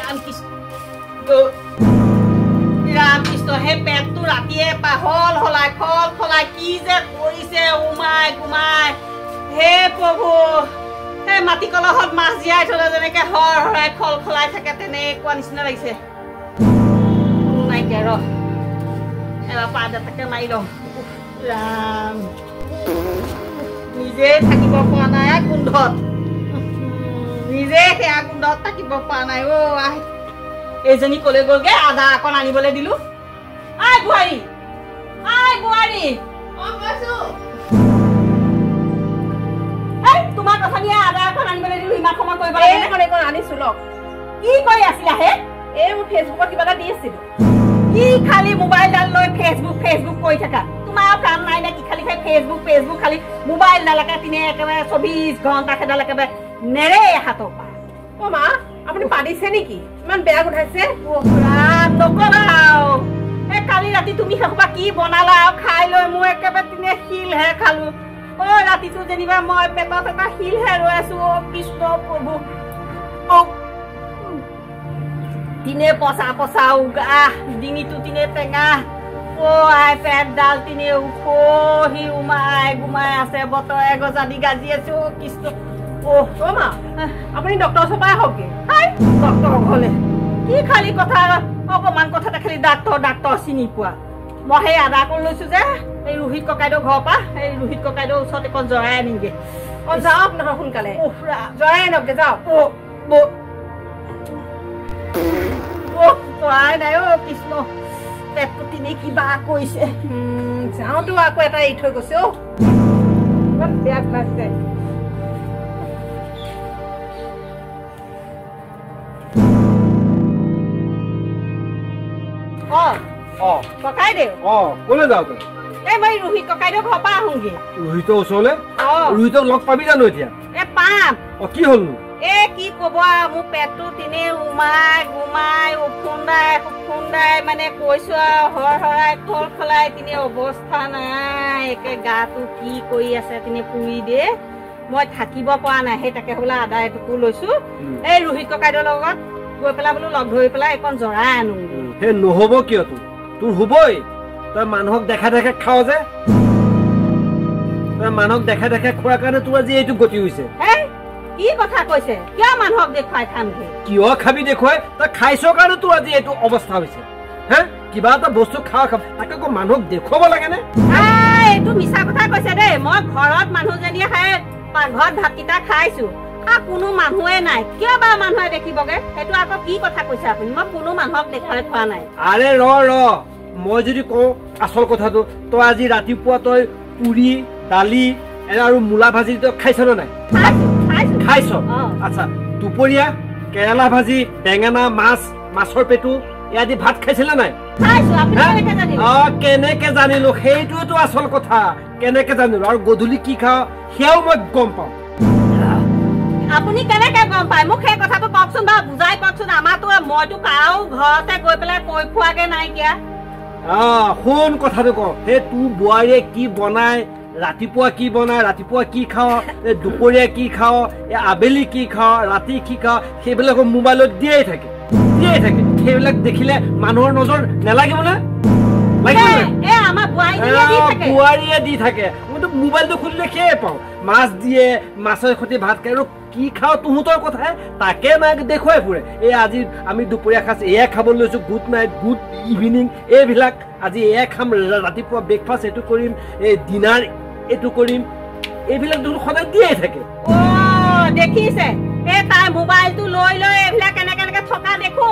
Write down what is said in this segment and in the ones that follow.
ৰামকৃষ্ণ হে পেটটো ৰাতিয়ে পাহল হলাই খল খলাই কি যে কৰিছে উমাই গুমাই হে প্ৰভু হে মাটি কলহত মাছ জীয়াই থলে যেনেকে হৰ হৰাই খল খলাই থাকে তেনেকুৱা নিচিনা লাগিছে নাইকিয়া ৰ এবাৰ পাত এটাকে মাৰি লওঁ ৰাম নিজে থাকিব পৰা নাই গোন্ধত নিজে সেয়া গোন্ধত থাকিব পৰা নাই আই এইজনী কলে গলগে আদা অকণ আনিবলৈ দিলো আই বোৱাৰী তোমাৰ কথা নিয়ে আদা অকণ আনিবলৈ দিলো ইমান সময় কৰিব লাগে আনিছো লগ কি কৰি আছিলা হে এই মোৰ ফেচবুকত কিবা এটা দি আছিলো কি খালি মোবাইলডাল লৈ ফেচবুক কৰি থাকা তোমাৰ কাম নাই নে কি খালি ফেচবুক খালি মোবাইল নালাগে তিনে একেবাৰে 24 ঘণ্টা খেদাল একেবাৰে নেৰে হাতৰ পৰা অ মা আপুনি পাদিছে নেকি ইমান বেয়া গোঠাইছে নকবা এই কালি ৰাতি তুমি সেইসোপা কি বনালা আৰু খাই লৈ মোৰ একেবাৰে তিনে শিলহে খালো অ ৰাতিটো যেনিবা মই পেটত এটা শিলহে ৰৈ আছো অ কৃষ্ণ প্ৰভু তিনে পচা উগা ডিঙিটো তিনে টেঙা অ আই পেটডাল তিনে উখহি উমাই গুমাই আছে বতৰে গজাদি গাজি আছো অ কৃষ্ণ অ মা আপুনি ডক্টৰ ওচৰলৈ আহকগে ডক্টৰ ঘৰলে কি খালি কথা অকমান কথা দেখালি ডাক্তৰ চিনি পোৱা মই সেই আদা অকণ লৈছো যে এই ৰোহিত ককাইদেউ ঘৰৰ পৰা এই ৰোহিত ককাইদেউৰ ওচৰত এখন জৰাই আনিমগে অ যাওক নহয় সোনকালে জৰাই আনকগে যাওক জৰাই নাই অ কৃষ্ণ পেটটো তিনি কিবা কৈছে যাওঁতো আকৌ এটা এৰি থৈ গৈছে অ ইমান বেয়া লাগছে ককাইদেউ কলে যাও তই এই মই ৰোহিত ককাইদেউ ঘৰৰ পৰা আহোঁগে ৰোহিতৰ ওচৰলে ৰোহিতক লগ পাবি জানো এতিয়া পাম কি হলনো কি কব মোৰ পেটটো তিনে উমাই গুমাই উফুন্দাই মানে কৈছো হৰ হৰাই খল খলাই তিনে অৱস্থা নাই একে গাটো কি কৰি আছে তিনে পুৰি দিয়ে মই থাকিব পৰা নাই সেই তাকে বোলে আদা এটুকু লৈছো এই ৰোহিত ককাইদেউৰ লগত গৈ পেলাই বোলো লগ ধৰি পেলাই এখন জৰাই আনো সেই নহব কিয় তোৰ হবই তই মানুহক দেখা খাও যে তই মানুহক দেখা খোৱাৰ কাৰণে তোৰ আজি এইটো গতি হৈছে কি কথা কৈছে কিয় মানুহক দেখুৱাই খামগে কিয় খাবি দেখুৱাই তই খাইছ কাৰণে তোৰ আজি এইটো অৱস্থা হৈছে হে কিবা এটা বস্তু খাব তাকে আকৌ মানুহক দেখুৱাব লাগে নে এইটো মিছা কথা কৈছে দেই মই ঘৰত মানুহজনীয়ে খাই ঘৰত ভাতকেইটা খাইছো কোনো মানুহে নাই কিয় বা মানুহে দেখিবগে সেইটো আকৌ কি কথা কৈছে আপুনি মই কোনো মানুহক দেখুৱাই খোৱা নাই আৰে ৰ মই যদি কওঁ আচল কথাটো তই আজি ৰাতিপুৱা তই পুৰি দালি আৰু মূলা ভাজি তই খাইছ নে নাই খাইছ আচ্ছা দুপৰীয়া কেৰেলা ভাজি বেঙেনা মাছৰ পেটু ইয়াদি ভাত খাইছিল নাই কেনেকে জানিলো সেইটোৱেতো আচল কথা কেনেকে জানিলো আৰু গধূলি কি খাওঁ সেয়াও মই গম পাওঁ আপুনি কেনেকে গম পায় মোক সেই কথাটো কওকচোন বা বুজাই কওকচোন আমাৰতো মইতো কাৰো ঘৰতে গৈ পেলাই কৈ খোৱাগে নাইকিয়া শুন কথাটো ক সেই তোৰ বোৱাৰীয়ে কি বনাই ৰাতিপুৱা কি বনাই ৰাতিপুৱা কি খাওঁ দুপৰীয়া কি খাওঁ আবেলি কি খাওঁ ৰাতি কি খাওঁ সেইবিলাক মোবাইলত দিয়েই থাকে সেইবিলাক দেখিলে মানুহৰ নজৰ নেলাগিব নে বোৱাৰীয়ে দি থাকে মইতো মোবাইলটো খুলিলে সেয়ে পাওঁ মাছ দিয়ে মাছৰ সৈতে ভাত খাই আৰু কি খাওঁ তহঁতৰ কথাহে তাকে মাক দেখুৱাই ফুৰে এই আজি আমি দুপৰীয়া সাঁজ এয়া খাবলৈ লৈছো গুড নাইট গুড ইভিনিং এইবিলাক আজি এয়া খাম ৰাতিপুৱা ব্ৰেকফাষ্ট এইটো কৰিম এই ডিনাৰ এইটো কৰিম এইবিলাক সদায় দিয়েই থাকে দেখিছে তাই মোবাইলটো লৈ এইবিলাক কেনেকে থকা দেখো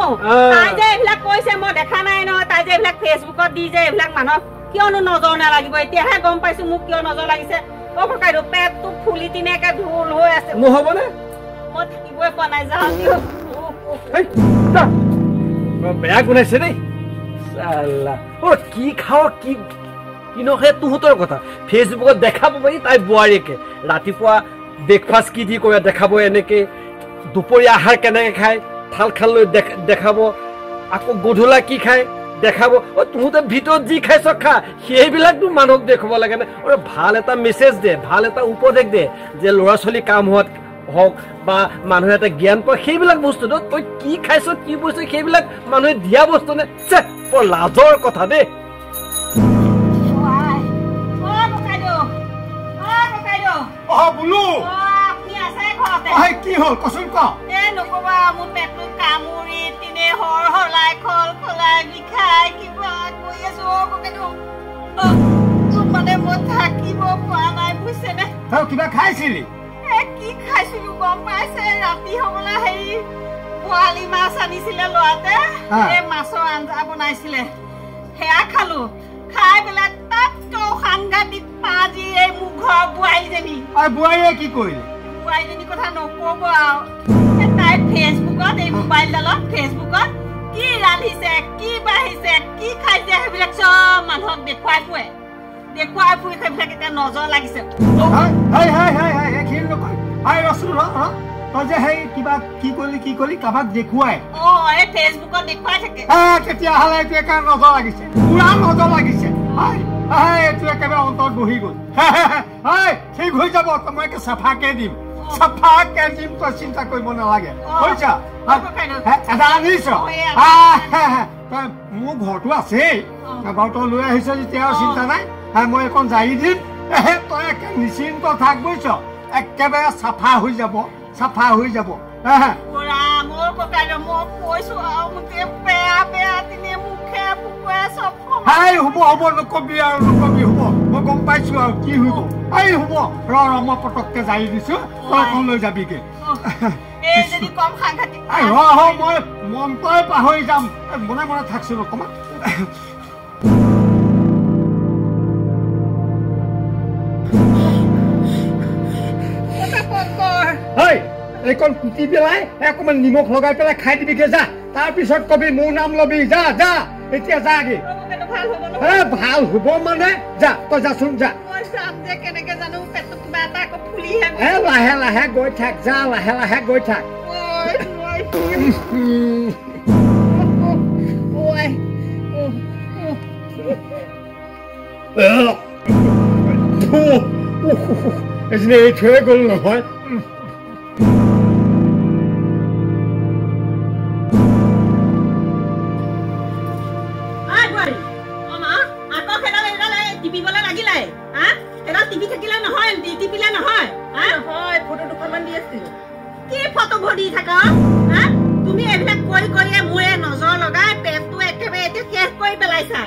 তাই যে এইবিলাক কৈছে মই দেখা নাই নহয় তাই যে এইবিলাক ফেচবুকত দি যে এইবিলাক মানুহক কিয়নো নজৰ নালাগিব এতিয়াহে গম পাইছো মোক কিয় নজৰ লাগিছে ককাইদেউ পেটটো ফুলি তিনেকে ঢোল হৈ আছে নহব নে মই থাকিবই পৰা নাই যাওঁ বেয়া গুণাইছে দেই কি খাওঁ কি নহে তহঁতৰ কথা ফেচবুকত দেখাব পাৰি তাই বোৱাৰীকে ৰাতিপুৱা ব্ৰেকফাষ্ট কি দি কৰে দেখাব এনেকে দুপৰীয়া আহাৰ কেনেকে খায় থাল লৈ দেখাব আকৌ গধূলা কি খায় দেখাব তহঁতে ভিতৰত যি খাইছ খা সেইবিলাকতো মানুহক দেখুৱাব লাগে নে ভাল এটা মেছেজ দে ভাল এটা উপদেশ দে যে ল'ৰা ছোৱালী কাম হোৱাত হওক বা মানুহে এটা জ্ঞান পায় সেইবিলাক বস্তু তই কি খাইছ কি বস্তু সেইবিলাক মানুহে দিয়া বস্তু নে বৰ লাজৰ কথা দেই কি হল কচোন ক নকবা মোৰ পেটটো কামুৰি তিনে হলাই খল খলাই বিষাই কিবা কৈ আছো মানে মই থাকিব পৰা নাই বুজিছে নে তই কিবা খাইছিলি কি খাইছিলো গম পাইছে ৰাতি হবলা হেৰি পোৱালি মাছ আনিছিলে ল'ৰাতে এই মাছৰ আঞ্জা বনাইছিলে সেয়া খালো খাই পেলাই তাততো সাংঘাতিক পাজি এই মোৰ ঘৰৰ বোৱাৰীজনী বোৱাৰীয়ে কি কৰিলে বোৱাৰীজনী কথা নকব আৰু তাই ফেচবুকত এই মোবাইলডালত ফেচবুকত কি ৰান্ধিছে কি বাঢ়িছে কি খাইছে সেইবিলাক চব মানুহক দেখুৱাই ফুৰে সেইবিলাক এতিয়া নজৰ লাগিছে তই যে সেই কিবা কি কৰিলি কাৰোবাক দেখুৱাই এই ফেচবুকত দেখুৱাই থাকে তেতিয়াহ'লে এইটো একেবাৰে নজৰ লাগিছে পুৰা নজৰ লাগিছে এইটো একেবাৰে অন্তৰত বহি গ'ল ঠিক হৈ যাব মই একে চাফাকে দিম তই চিন্তা কৰিব নালাগে বুজিছা এটা আনিছ তই মোৰ ঘৰটো আছেই বাৰু তই লৈ আহিছ যেতিয়া চিন্তা নাই মই এখন জাৰি দিম তই একে নিশ্চিন্ত থাক বুজিছ একেবাৰে চাফা হৈ যাব হ'ব নকবি আৰু হ'ব মই গম পাইছো আৰু কি হৈ গ'ল হ'ব মই পটককে জাৰি দিছো তই এখন লৈ যাবিগে মই মনটোৱে পাহৰি যাম মনে মনে থাকছো অকণমান এইকণ কুটি পেলাই অকণমান নিমখ লগাই পেলাই খাই দিবিগে যা তাৰপিছত কবি মোৰ নাম লবি যা এতিয়া যাগে ভাল হব মানে যা তই যাচোন যা লাহে লাহে গৈ থাক যা লাহে গৈ থাক এজনী এই থৈ গ'ল নহয় তুমি এইবিলাক কৈ কৰিয়ে মোৰে নজৰ লগাই পেটটো একেবাৰে এতিয়া শেষ কৰি পেলাইছা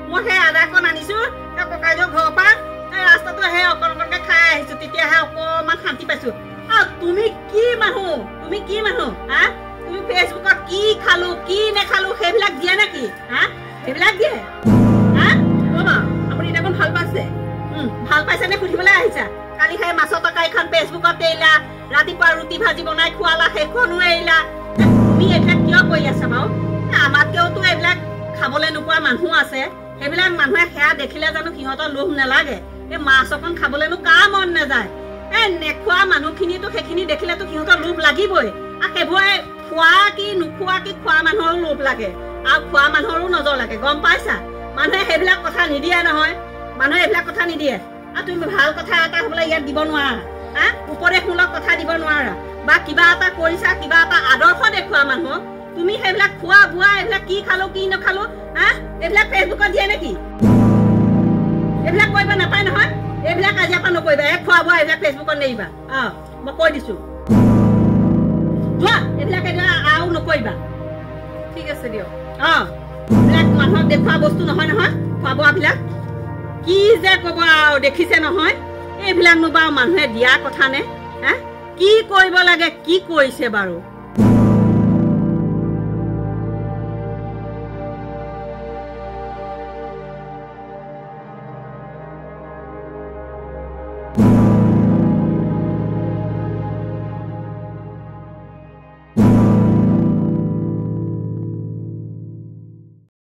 মই সেই আদাকণ আনিছো ককাইদেউ ঘৰৰ পৰা ৰাস্তাটো সেই অকণকে খাই আহিছো তেতিয়াহে অকণমান শান্তি পাইছো তুমি কি মানুহ তুমি ফেচবুকত কি খালো কি নেখালো সেইবিলাক দিয়ে নেকি সেইবিলাক দিয়ে আপুনি দেখোন ভাল পাইছে ভাল পাইছে নে সুধিবলৈ আহিছা কালি সেই মাছৰ তৰকাৰীখন ফেচবুকত এৰিলা ৰাতিপুৱা ৰুটি ভাজি বনাই খোৱালা সেইখনো এৰিলা তুমি এইবিলাক কিয় কৰি আছা বাৰু আমাতকেওতো এইবিলাক খাবলৈ নোপোৱা মানুহ আছে সেইবিলাক মানুহে সেয়া দেখিলে জানো সিহঁতৰ লোভ নালাগে এই মাছ অকণ খাবলৈনো কাৰ মন নাযায় নেখোৱা মানুহখিনিতো সেইখিনি দেখিলেতো সিহঁতৰ লোভ লাগিবই আৰু সেইবোৰে খোৱা কি নোখোৱা কি খোৱা মানুহৰো লোভ লাগে আৰু খোৱা মানুহৰো নজৰ লাগে গম পাইছা মানুহে সেইবিলাক কথা নিদিয়ে নহয় মানুহে এইবিলাক কথা নিদিয়ে আৰু তুমি ভাল কথা এটা হ'বলৈ ইয়াত দিব নোৱাৰা উপদেশমূলক কথা দিব নোৱাৰা বা কিবা এটা কৰিছা কিবা এটা আদৰ্শ দেখুওৱা মানুহক তুমি সেইবিলাক খোৱা বোৱা এইবিলাক কি খালো কি নাখালো এইবিলাক ফেচবুকত দিয়ে নেকি এইবিলাক কৰিব নাপায় নহয় এইবিলাক আজিৰ পৰা নকৰিবা খোৱা বোৱা এইবিলাক ফেচবুকত নেৰিবা মই কৈ দিছো যোৱা এইবিলাক আৰু নকৰিবা ঠিক আছে দিয়ক এইবিলাক মানুহক দেখুওৱা বস্তু নহয় খোৱা বোৱাবিলাক কি যে কব আৰু দেখিছে নহয় এইবিলাক নো বাৰু মানুহে দিয়া কথা নে কি কৰিব লাগে কি কৰিছে বাৰু